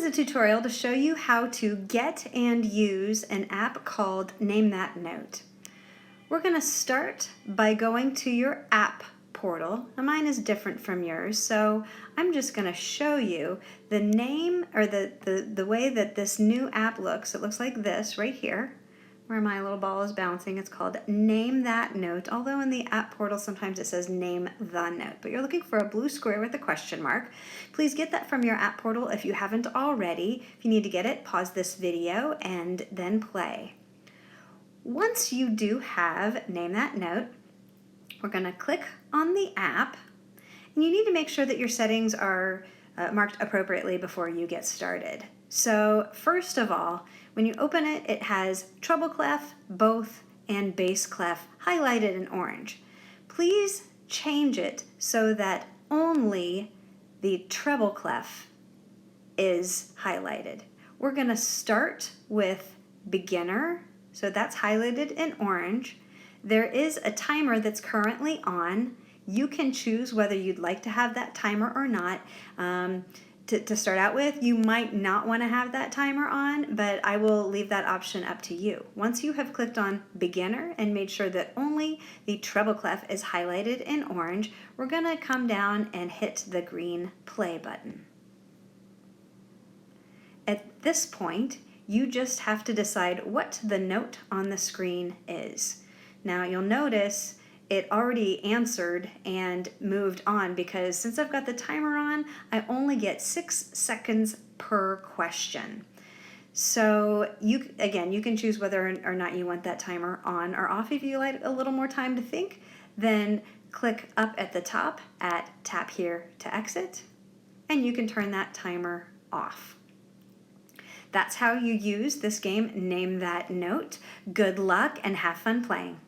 is a tutorial to show you how to get and use an app called Name That Note. We're going to start by going to your app portal. Now mine is different from yours, so I'm just going to show you the name or the way that this new app looks. It looks like this right here, where my little ball is bouncing. It's called Name That Note, although in the app portal sometimes it says Name the Note. But you're looking for a blue square with a question mark. Please get that from your app portal if you haven't already. If you need to get it, pause this video and then play. Once you do have Name That Note, we're going to click on the app, and you need to make sure that your settings are marked appropriately before you get started. So first of all, when you open it, it has treble clef, both, and bass clef highlighted in orange. Please change it so that only the treble clef is highlighted. We're going to start with beginner, so that's highlighted in orange. There is a timer that's currently on. You can choose whether you'd like to have that timer or not. To start out with, you might not want to have that timer on, but I will leave that option up to you. Once you have clicked on beginner and made sure that only the treble clef is highlighted in orange, we're going to come down and hit the green play button. At this point, you just have to decide what the note on the screen is. Now you'll notice it already answered and moved on because since I've got the timer on, I only get 6 seconds per question. So you can choose whether or not you want that timer on or off. If you like a little more time to think, then click up at the top at tap here to exit, and you can turn that timer off. That's how you use this game, Name That Note. Good luck and have fun playing.